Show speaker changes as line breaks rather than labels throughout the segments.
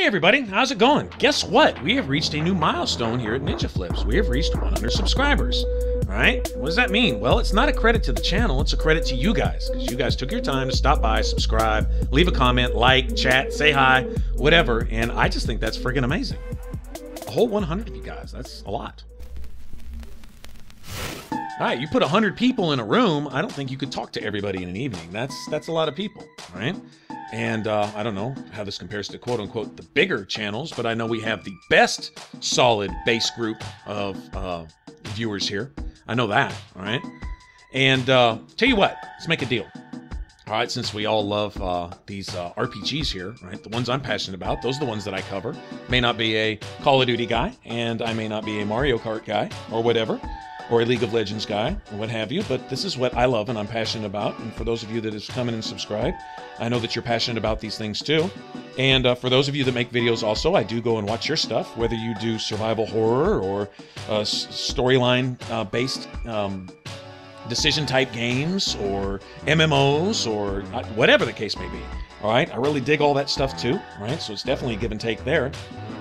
everybody, how's it going? Guess what? We have reached a new milestone here at Ninja Flips. We have reached 100 subscribers. All right, what does that mean? Well, it's not a credit to the channel, it's a credit to you guys, because you guys took your time to stop by, subscribe, leave a comment, like, chat, say hi, whatever, and I just think that's friggin' amazing. A whole 100 of you guys, that's a lot. All right, you put 100 people in a room, I don't think you could talk to everybody in an evening. That's a lot of people, right? And I don't know how this compares to quote-unquote the bigger channels, but I know we have the best solid base group of viewers here. I know that, all right? And tell you what, let's make a deal. All right, since we all love these RPGs here, right? The ones I'm passionate about, those are the ones that I cover. May not be a Call of Duty guy, and I may not be a Mario Kart guy, or whatever, or a League of Legends guy, or what have you, but this is what I love and I'm passionate about, and for those of you that have come in and subscribed, I know that you're passionate about these things too. And for those of you that make videos also, I do go and watch your stuff, whether you do survival horror or storyline-based decision-type games or MMOs or whatever the case may be. All right, I really dig all that stuff too, right? So it's definitely a give and take there.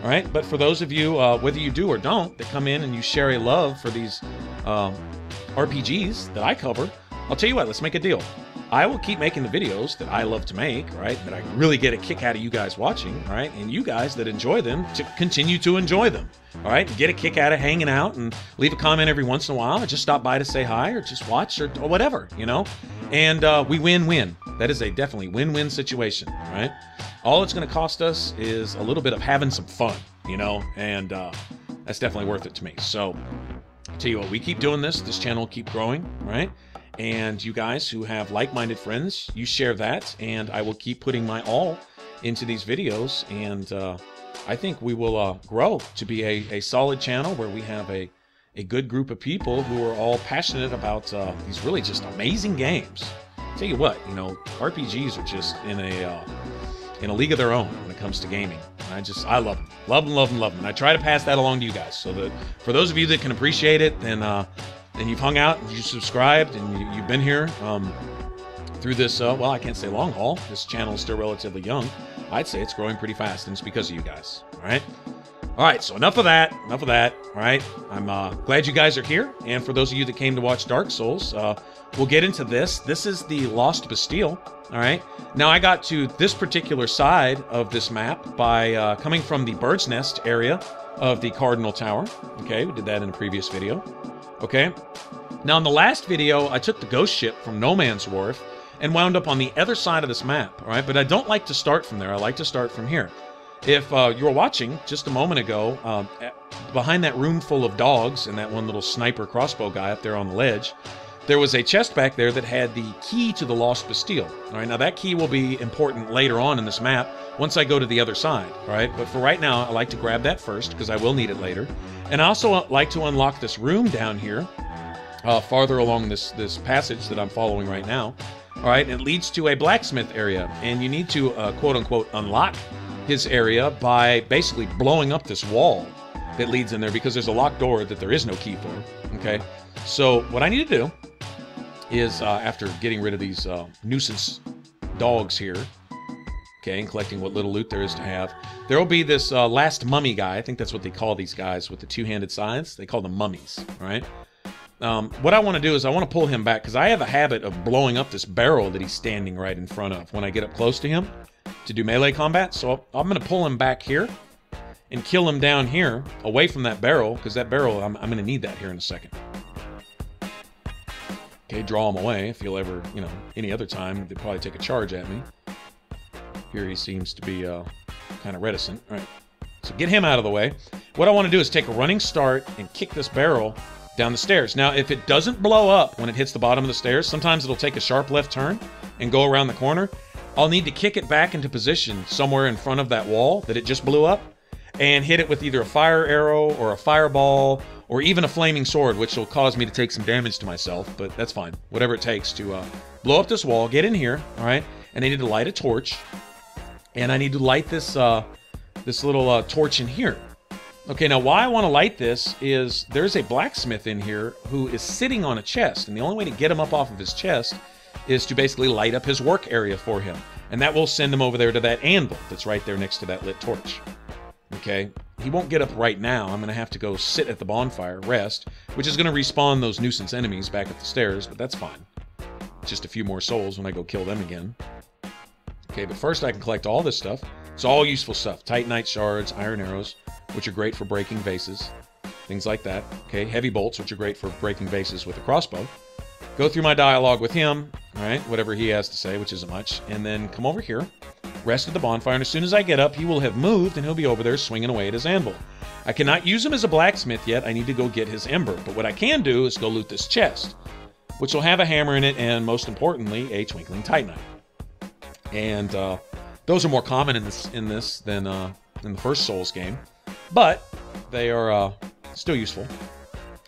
All right, but for those of you, whether you do or don't, that come in and you share a love for these RPGs that I cover, I'll tell you what, let's make a deal. I will keep making the videos that I love to make, right, that I really get a kick out of you guys watching, right, and you guys that enjoy them to continue to enjoy them, all right, get a kick out of hanging out and leave a comment every once in a while or just stop by to say hi or just watch or whatever, you know, and we win-win. That is a definitely win-win situation, right? All it's going to cost us is a little bit of having some fun, you know, and that's definitely worth it to me. So, I'll tell you what, we keep doing this channel will keep growing, right? And you guys who have like-minded friends, you share that, and I will keep putting my all into these videos, and I think we will grow to be a solid channel where we have a good group of people who are all passionate about these really just amazing games. I'll tell you what, you know, RPGs are just in a league of their own when it comes to gaming. I love them. Love them, love them, love them. And I try to pass that along to you guys, so that for those of you that can appreciate it, then you've hung out, and you subscribed, and you've been here through this, well, I can't say long haul. This channel is still relatively young. I'd say it's growing pretty fast, and it's because of you guys, all right? All right, so enough of that, all right? I'm glad you guys are here, and for those of you that came to watch Dark Souls, we'll get into this. This is the Lost Bastille, all right? Now, I got to this particular side of this map by coming from the Bird's Nest area of the Cardinal Tower, okay? We did that in a previous video. Okay, now in the last video, I took the ghost ship from No Man's Wharf and wound up on the other side of this map, all right? But I don't like to start from there. I like to start from here. If you were watching just a moment ago, behind that room full of dogs and that one little sniper crossbow guy up there on the ledge, there was a chest back there that had the key to the Lost Bastille. All right, now that key will be important later on in this map once I go to the other side, all right? But for right now, I like to grab that first because I will need it later. And I also like to unlock this room down here, farther along this passage that I'm following right now. All right, and it leads to a blacksmith area, and you need to quote-unquote unlock his area by basically blowing up this wall that leads in there because there's a locked door that there is no key for, okay? So what I need to do is, after getting rid of these nuisance dogs here, okay, and collecting what little loot there is to have, there will be this last mummy guy. I think that's what they call these guys with the two-handed scythes. They call them mummies, all right? What I want to do is I want to pull him back because I have a habit of blowing up this barrel that he's standing right in front of when I get up close to him to do melee combat. So I'm going to pull him back here and kill him down here away from that barrel, because that barrel, I'm going to need that here in a second. Okay, draw him away. If he'll ever, you know, any other time, they'd probably take a charge at me. Here he seems to be kind of reticent. All right, so get him out of the way. What I want to do is take a running start and kick this barrel down the stairs. Now, if it doesn't blow up when it hits the bottom of the stairs, sometimes it'll take a sharp left turn and go around the corner. I'll need to kick it back into position somewhere in front of that wall that it just blew up and hit it with either a fire arrow or a fireball or even a flaming sword, which will cause me to take some damage to myself, but that's fine. Whatever it takes to blow up this wall, get in here, all right? And I need to light a torch, and I need to light this this little torch in here. Okay, now why I want to light this is there's a blacksmith in here who is sitting on a chest, and the only way to get him up off of his chest is to basically light up his work area for him. And that will send him over there to that anvil that's right there next to that lit torch. okay, he won't get up right now. I'm going to have to go sit at the bonfire, rest, which is going to respawn those nuisance enemies back at the stairs, but that's fine. Just a few more souls when I go kill them again. Okay, but first I can collect all this stuff. It's all useful stuff. Titanite shards, iron arrows, which are great for breaking vases. Things like that. Okay, heavy bolts, which are great for breaking vases with a crossbow. Go through my dialogue with him, all right, whatever he has to say, which isn't much, and then come over here, rest at the bonfire, and as soon as I get up, he will have moved, and he'll be over there swinging away at his anvil. I cannot use him as a blacksmith yet. I need to go get his ember, but what I can do is go loot this chest, which will have a hammer in it, and most importantly, a twinkling titanite. And those are more common in this than in the first Souls game, but they are still useful.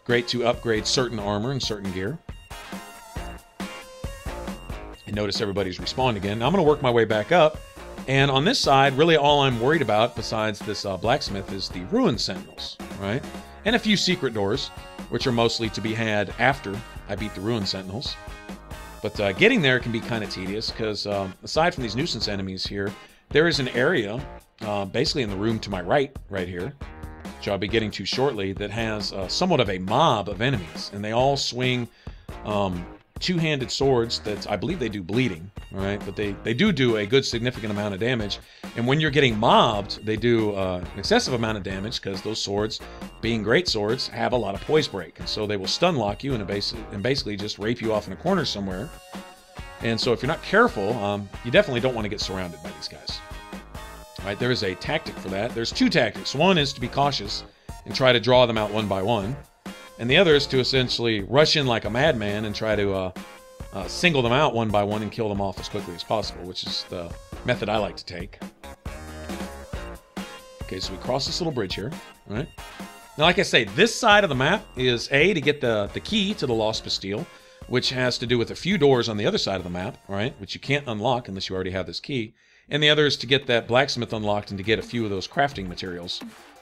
Great to upgrade certain armor and certain gear. And notice everybody's respawned again. Now I'm going to work my way back up. And on this side, really all I'm worried about, besides this blacksmith, is the Ruin Sentinels, right? And a few secret doors, which are mostly to be had after I beat the Ruin Sentinels. But getting there can be kind of tedious, because aside from these nuisance enemies here, there is an area, basically in the room to my right here, which I'll be getting to shortly, that has somewhat of a mob of enemies. And they all swing two-handed swords that I believe they do bleeding, all right? But they do a good significant amount of damage. And when you're getting mobbed, they do an excessive amount of damage because those swords, being great swords, have a lot of poise break. And so they will stun lock you and basically just rape you off in a corner somewhere. And so if you're not careful, you definitely don't want to get surrounded by these guys. All right, there is a tactic for that. There's two tactics. One is to be cautious and try to draw them out one by one. And the other is to essentially rush in like a madman and try to single them out one by one and kill them off as quickly as possible, which is the method I like to take. Okay, so we cross this little bridge here, all right? Now, like I say, this side of the map is A, to get the key to the Lost Bastille, which has to do with a few doors on the other side of the map, all right, which you can't unlock unless you already have this key. And the other is to get that blacksmith unlocked and to get a few of those crafting materials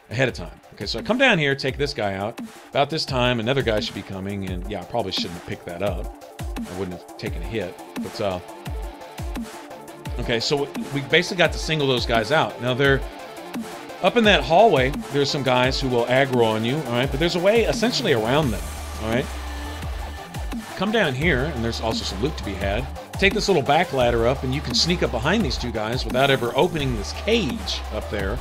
ahead of time. Okay, so I come down here, take this guy out. About this time, another guy should be coming, and yeah, I probably shouldn't have picked that up. I wouldn't have taken a hit, but okay, so we basically got to single those guys out. Now they're up in that hallway. There's some guys who will aggro on you, all right, but there's a way essentially around them, all right? Come down here, and there's also some loot to be had. Take this little back ladder up, and you can sneak up behind these two guys without ever opening this cage up there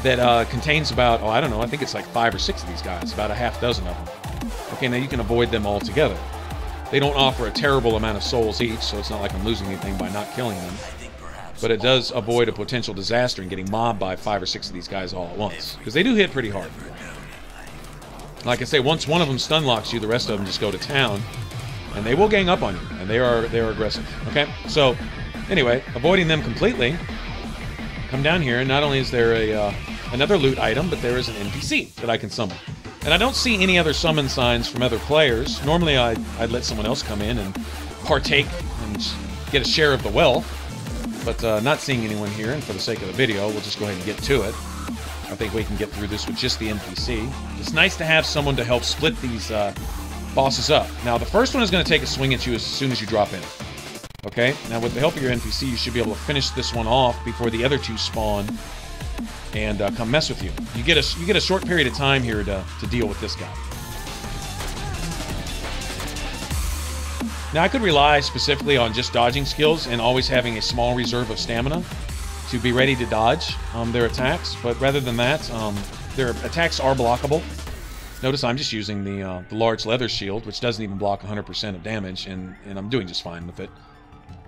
that contains about, oh, I don't know, I think it's like 5 or 6 of these guys, about a half dozen of them. Okay, now you can avoid them altogether. They don't offer a terrible amount of souls each, so it's not like I'm losing anything by not killing them. But it does avoid a potential disaster in getting mobbed by 5 or 6 of these guys all at once, because they do hit pretty hard. Like I say, once one of them stun locks you, the rest of them just go to town, and they will gang up on you, and they are aggressive. Okay, so anyway, avoiding them completely. Come down here, and not only is there another loot item, but there is an NPC that I can summon. And I don't see any other summon signs from other players. Normally, I'd let someone else come in and partake and get a share of the wealth, but not seeing anyone here, and for the sake of the video, we'll just go ahead and get to it. I think we can get through this with just the NPC. It's nice to have someone to help split these bosses up. Now, the first one is going to take a swing at you as soon as you drop in. Okay, now with the help of your NPC, you should be able to finish this one off before the other two spawn and come mess with you. You get a short period of time here to deal with this guy. Now I could rely specifically on just dodging skills and always having a small reserve of stamina to be ready to dodge their attacks, but rather than that, their attacks are blockable. Notice I'm just using the large leather shield, which doesn't even block 100% of damage, and I'm doing just fine with it.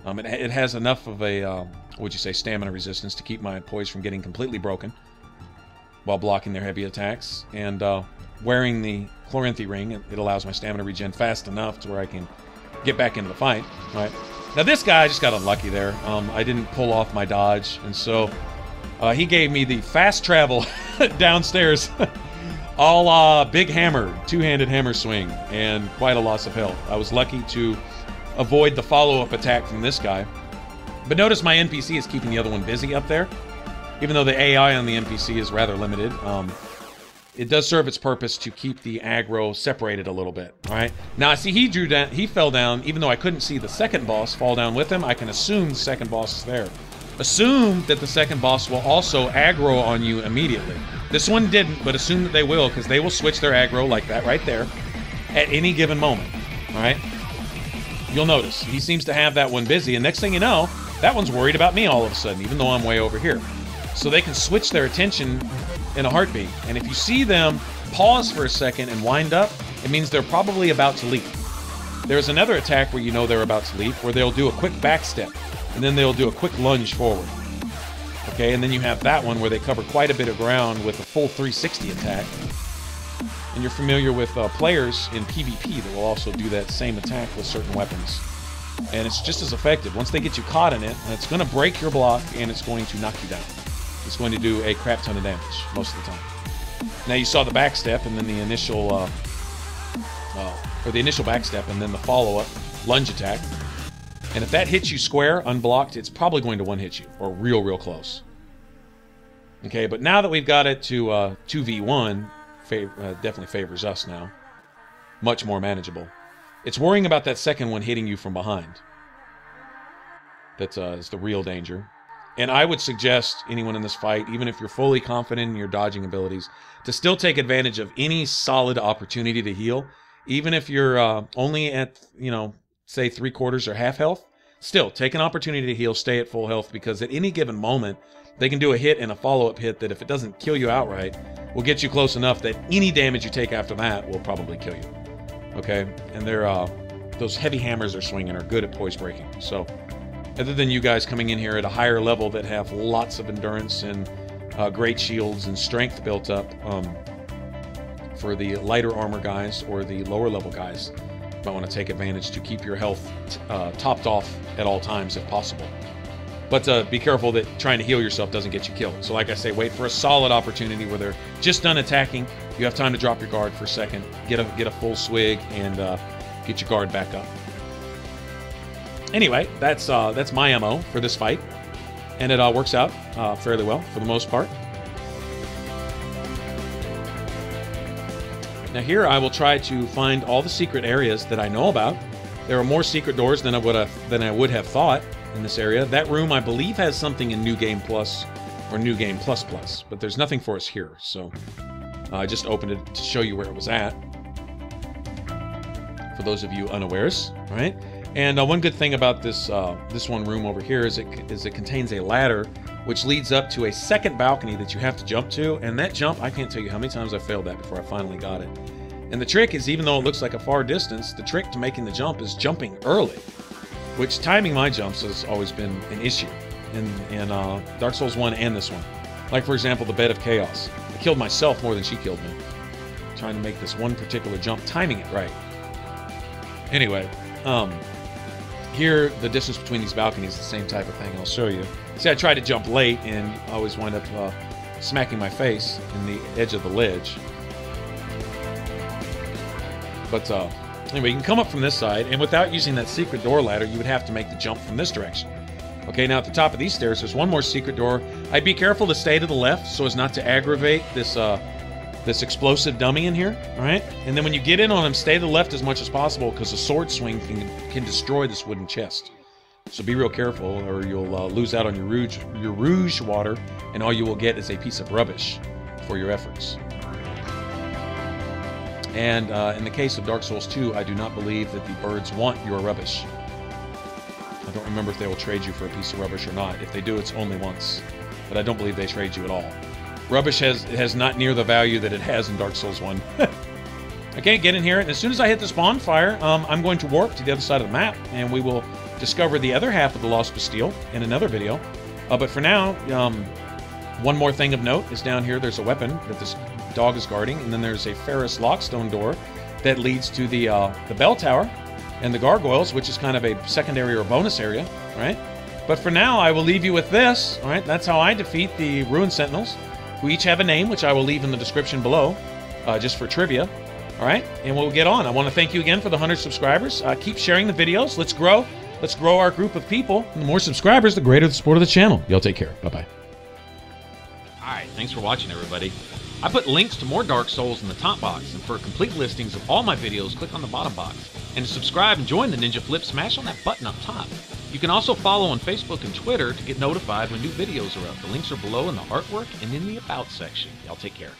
It has enough of a, what would you say, stamina resistance to keep my poise from getting completely broken while blocking their heavy attacks. And wearing the Chloranthy ring, it allows my stamina regen fast enough to where I can get back into the fight. Right. Now this guy just got unlucky there. I didn't pull off my dodge, and so he gave me the fast travel downstairs. All big hammer, two-handed hammer swing, and quite a loss of health. I was lucky to avoid the follow-up attack from this guy. But notice my NPC is keeping the other one busy up there. Even though the AI on the NPC is rather limited, it does serve its purpose to keep the aggro separated a little bit, all right? Now, I see he fell down, even though I couldn't see the second boss fall down with him. I can assume the second boss is there. Assume that the second boss will also aggro on you immediately. This one didn't, but assume that they will, because they will switch their aggro like that right there at any given moment. All right? You'll notice he seems to have that one busy, and next thing you know, that one's worried about me all of a sudden, even though I'm way over here. So they can switch their attention in a heartbeat. And if you see them pause for a second and wind up, it means they're probably about to leap. There's another attack where you know they're about to leap, where they'll do a quick back step, and then they'll do a quick lunge forward. Okay, and then you have that one where they cover quite a bit of ground with a full 360 attack. And you're familiar with players in PvP that will also do that same attack with certain weapons. And it's just as effective. Once they get you caught in it, it's going to break your block and it's going to knock you down. It's going to do a crap ton of damage most of the time. Now you saw the back step and then the initial, the initial back step and then the follow-up lunge attack. And if that hits you square, unblocked, it's probably going to one-hit you, or real close. Okay, but now that we've got it to 2v1, definitely favors us now. Much more manageable. It's worrying about that second one hitting you from behind. That is the real danger. And I would suggest anyone in this fight, even if you're fully confident in your dodging abilities, to still take advantage of any solid opportunity to heal. Even if you're only at, you know, say 3/4 or half health, still take an opportunity to heal, stay at full health, because at any given moment, they can do a hit and a follow-up hit that if it doesn't kill you outright, will get you close enough that any damage you take after that will probably kill you. Okay? And they're, those heavy hammers they're swinging are good at poise breaking. So, other than you guys coming in here at a higher level that have lots of endurance and great shields and strength built up, for the lighter armor guys or the lower level guys, you might want to take advantage to keep your health topped off at all times if possible. But be careful that trying to heal yourself doesn't get you killed. So like I say, wait for a solid opportunity where they're just done attacking. You have time to drop your guard for a second, get a full swig, and get your guard back up. Anyway, that's my MO for this fight, and it works out fairly well for the most part. Now here I will try to find all the secret areas that I know about. There are more secret doors than I would have thought in this area. That room I believe has something in New Game Plus or New Game Plus Plus, but there's nothing for us here. So I just opened it to show you where it was at. For those of you unawares, right? And one good thing about this this one room over here is it contains a ladder which leads up to a second balcony that you have to jump to. And that jump, I can't tell you how many times I failed that before I finally got it. And the trick is, even though it looks like a far distance, the trick to making the jump is jumping early, which timing my jumps has always been an issue in Dark Souls 1 and this one. Like, for example, the Bed of Chaos. I killed myself more than she killed me, trying to make this one particular jump, timing it right. Anyway, here, the distance between these balconies is the same type of thing. I'll show you. See, I tried to jump late, and I always wind up smacking my face in the edge of the ledge. But anyway, you can come up from this side, and without using that secret door ladder, you would have to make the jump from this direction. Okay, now at the top of these stairs, there's one more secret door. I'd be careful to stay to the left so as not to aggravate this this explosive dummy in here, all right? And then when you get in on him, stay to the left as much as possible, because a sword swing can destroy this wooden chest. So be real careful, or you'll lose out on your rouge water, and all you will get is a piece of rubbish for your efforts. And in the case of Dark Souls 2, I do not believe that the birds want your rubbish. I don't remember if they will trade you for a piece of rubbish or not. If they do, it's only once. But I don't believe they trade you at all. Rubbish has not near the value that it has in Dark Souls 1. Okay, get in here, and as soon as I hit this bonfire, I'm going to warp to the other side of the map, and we will discover the other half of the Lost Bastille in another video. But for now, one more thing of note is down here there's a weapon that this dog is guarding, and then there's a Ferris lockstone door that leads to the bell tower and the gargoyles, which is kind of a secondary or bonus area, right? But for now, I will leave you with this, all right? That's how I defeat the Ruin Sentinels, who each have a name, which I will leave in the description below, just for trivia. All right, and we'll get on. I want to thank you again for the 100 subscribers. Keep sharing the videos. Let's grow. Let's grow our group of people. And the more subscribers, the greater the support of the channel. Y'all take care. Bye-bye. Alright, thanks for watching, everybody. I put links to more Dark Souls in the top box, and for complete listings of all my videos, click on the bottom box. And to subscribe and join the Ninja Flip, smash on that button up top. You can also follow on Facebook and Twitter to get notified when new videos are up. The links are below in the artwork and in the About section. Y'all take care.